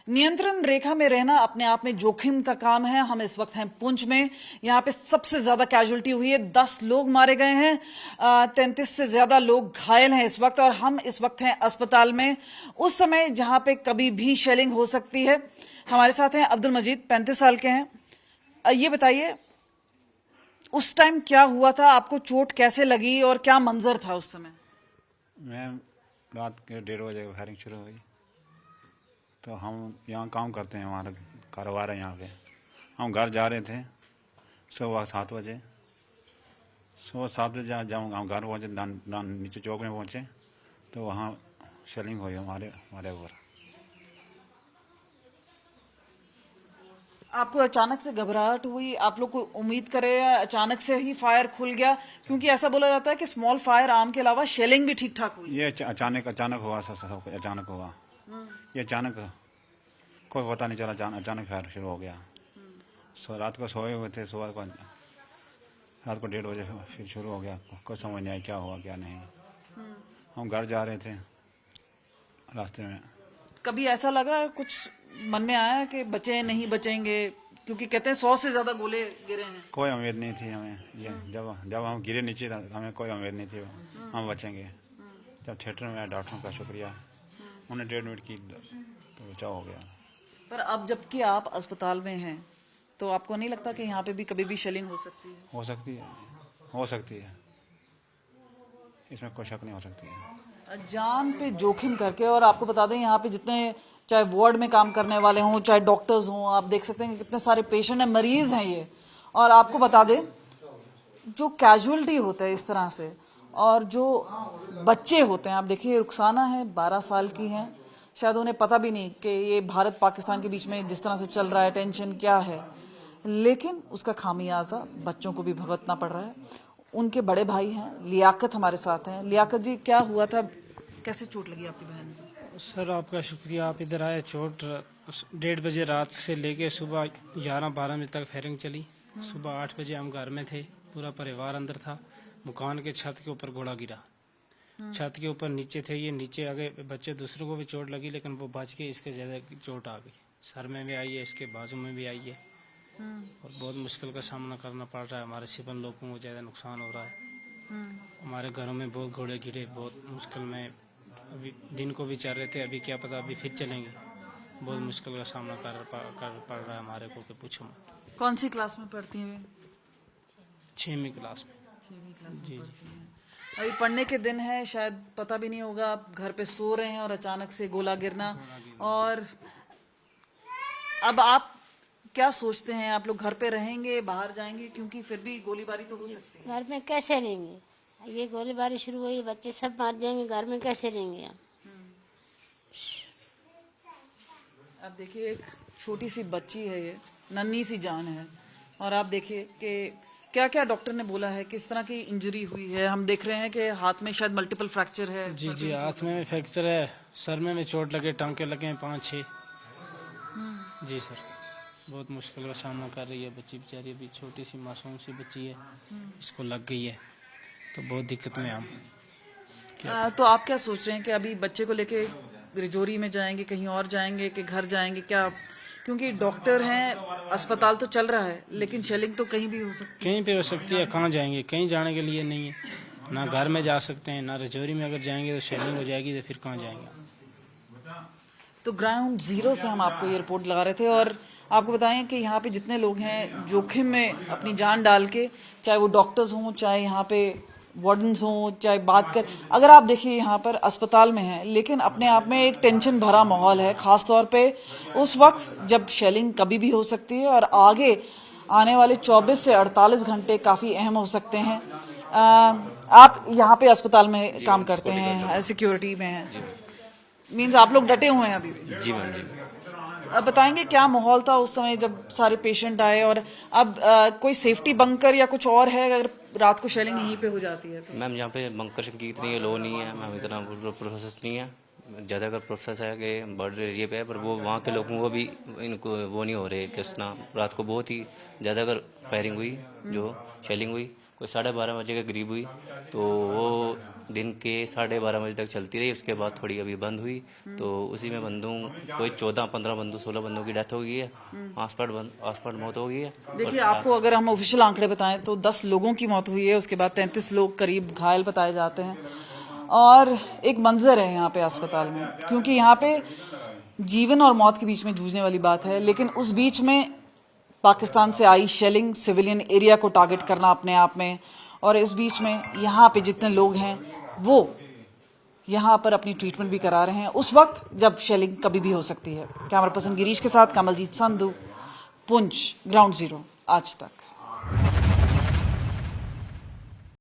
नियंत्रण रेखा में रहना अपने आप में जोखिम का काम है। हम इस वक्त हैं पुंछ में। यहाँ पे सबसे ज्यादा कैजुअलिटी हुई है, 10 लोग मारे गए हैं, 33 से ज्यादा लोग घायल हैं इस वक्त। और हम इस वक्त हैं अस्पताल में, उस समय जहां पे कभी भी शेलिंग हो सकती है। हमारे साथ हैं अब्दुल मजीद, 35 साल के हैं। ये बताइए उस टाइम क्या हुआ था, आपको चोट कैसे लगी और क्या मंजर था उस समय? मैं रात के 1:30 बजे फायरिंग शुरू हुई तो हम यहाँ काम करते हैं, हमारा कारोबार है यहाँ पे। हम घर जा रहे थे सुबह 7 बजे। जब हम घर पहुँचे, नीचे चौक में पहुँचे तो वहाँ शेलिंग हुई हमारे ऊपर। आपको अचानक से घबराहट हुई? आप लोग को उम्मीद करे अचानक से ही फायर खुल गया? क्योंकि ऐसा बोला जाता है कि स्मॉल फायर आर्म के अलावा शेलिंग भी ठीक ठाक हुई। ये अचानक हुआ, सब कुछ अचानक हुआ। ये अचानक कोई पता नहीं चला, अचानक फायर शुरू हो गया। रात को सोए हुए थे, सुबह को रात को 1:30 बजे फिर शुरू हो गया। कोई समझ नहीं आया क्या हुआ क्या नहीं। हम घर जा रहे थे, रास्ते में कभी ऐसा लगा, कुछ मन में आया कि बचे नहीं बचेंगे? क्योंकि कहते हैं 100 से ज्यादा गोले गिरे हैं। कोई उम्मीद नहीं थी हमें। ये जब हम गिरे नीचे हमें कोई उम्मीद नहीं थी हम बचेंगे। जब थिएटर में आया, डॉक्टरों का शुक्रिया, उन्हें 1.5 मिनट की तो बचाव हो गया। पर अब जबकि आप अस्पताल में हैं तो आपको नहीं लगता कि यहाँ पे भी कभी भी शेलिंग हो सकती है? हो सकती है, इसमें कोई शक नहीं हो सकती है। जान पे जोखिम करके। और आपको बता दें यहाँ पे जितने चाहे वार्ड में काम करने वाले हों, चाहे डॉक्टर्स हों, आप देख सकते हैं कि कितने सारे पेशेंट हैं, मरीज हैं ये। और आपको बता दें जो कैजुअलिटी होता है इस तरह से, और जो बच्चे होते हैं, आप देखिए रुखसाना है, 12 साल की हैं, शायद उन्हें पता भी नहीं कि ये भारत पाकिस्तान के बीच में जिस तरह से चल रहा है टेंशन क्या है, लेकिन उसका खामियाजा बच्चों को भी भुगतना पड़ रहा है। उनके बड़े भाई हैं, लियाकत हमारे साथ हैं। लियाकत जी, क्या हुआ था, कैसे चोट लगी आपकी बहन को? सर आपका शुक्रिया, आप इधर आए। चोट 1:30 बजे रात से लेके सुबह 11-12 बजे तक फायरिंग चली। सुबह 8 बजे हम घर में थे, पूरा परिवार अंदर था। मकान के छत के ऊपर गोला गिरा, छत के ऊपर नीचे थे ये, नीचे आ गए बच्चे। दूसरों को भी चोट लगी लेकिन वो बच के, इसके ज्यादा चोट आ गई। सर में भी आई है, इसके बाजू में भी आई है और बहुत मुश्किल का सामना करना पड़ रहा है। हमारे 56 लोगों को ज्यादा नुकसान हो रहा है। हमारे घरों में बहुत घोड़े गिरे, बहुत मुश्किल में। अभी दिन को भी चल रहे थे, अभी क्या पता अभी फिर चलेंगे। बहुत मुश्किल का सामना कर पड़ रहा है हमारे को, पूछो मत। कौन सी क्लास में पढ़ती हैं? 6वीं क्लास में। 6वीं क्लास जी। अभी पढ़ने के दिन है, शायद पता भी नहीं होगा, आप घर पे सो रहे हैं और अचानक से गोला गिरना। और अब आप क्या सोचते हैं, आप लोग घर पे रहेंगे, बाहर जाएंगे? क्योंकि फिर भी गोलीबारी तो हो सकती है। घर में कैसे रहेंगे? ये गोलीबारी शुरू हुई, बच्चे सब मार जाएंगे, घर में कैसे रहेंगे हम? अब देखिए एक छोटी सी बच्ची है, ये नन्ही सी जान है। और आप देखिए कि क्या क्या डॉक्टर ने बोला है, किस तरह की इंजरी हुई है। हम देख रहे हैं कि हाथ में शायद मल्टीपल फ्रैक्चर है। जी, हाथ में फ्रैक्चर है, सर में भी चोट लगे, टांके लगे हैं 5-6। जी सर, बहुत मुश्किल का सामना कर रही है बच्ची बेचारी। अभी छोटी सी मासूम सी बच्ची है, इसको लग गई है तो बहुत दिक्कत में हम। तो आप क्या सोच रहे हैं कि अभी बच्चे को लेके रिजौरी में जाएंगे, कहीं और जाएंगे, कि घर जाएंगे क्या? क्योंकि डॉक्टर हैं, अस्पताल तो चल रहा है, लेकिन शेलिंग तो कहीं भी हो सकती है। कहीं पे हो सकती है, कहाँ जाएंगे? कहीं जाने के लिए नहीं है, ना घर में जा सकते हैं, ना रिजौरी में अगर जाएंगे तो शेलिंग हो जाएगी, तो फिर कहाँ जाएंगे? तो ग्राउंड जीरो से हम आपको ये रिपोर्ट लगा रहे थे। और आपको बताएं कि यहाँ पे जितने लोग हैं जोखिम में अपनी जान डाल के, चाहे वो डॉक्टर्स हों, चाहे यहाँ पे वार्डन्स हों, चाहे बात कर, अगर आप देखिए यहाँ पर अस्पताल में है, लेकिन अपने आप में एक टेंशन भरा माहौल है, खास तौर पे उस वक्त जब शेलिंग कभी भी हो सकती है। और आगे आने वाले 24 से 48 घंटे काफी अहम हो सकते हैं। आप यहाँ पे अस्पताल में काम करते हैं, सिक्योरिटी में हैं, मीन्स आप लोग डटे हुए हैं अभी भी? जी मैम, जी। अब बताएंगे क्या माहौल था उस समय जब सारे पेशेंट आए? और अब कोई सेफ्टी बंकर या कुछ और है अगर रात को शेलिंग यहीं पे हो जाती है तो? मैम यहाँ पे बंकर की इतनी लो नहीं है मैम, इतना प्रोसेस नहीं है। ज़्यादा अगर प्रोसेस है कि बॉर्डर एरिया पे है, पर वो वहाँ के लोगों को भी इनको वो नहीं हो रहे कि रात को बहुत ही ज़्यादा अगर फायरिंग हुई, जो शेलिंग हुई, कोई 12:30 बजे के करीब हुई। तो वो दिन के 12:30 बजे तक चलती रही। उसके बाद थोड़ी अभी बंद हुई, तो उसी में बंदों कोई 14-15 बंदों 16 बंदों की डेथ हो गई है, आसपास मौत हो गई है। देखिए, आपको अगर हम ऑफिशियल आंकड़े बताएं तो 10 लोगों की मौत हुई है, उसके बाद 33 लोग करीब घायल बताए जाते हैं। और एक मंजर है यहाँ पे अस्पताल में, क्योंकि यहाँ पे जीवन और मौत के बीच में जूझने वाली बात है, लेकिन उस बीच में पाकिस्तान से आई शेलिंग, सिविलियन एरिया को टारगेट करना अपने आप में, और इस बीच में यहाँ पे जितने लोग हैं वो यहाँ पर अपनी ट्रीटमेंट भी करा रहे हैं उस वक्त जब शेलिंग कभी भी हो सकती है। कैमरा पर्सन गिरीश के साथ कमलजीत संधू, पुंछ, ग्राउंड जीरो आज तक।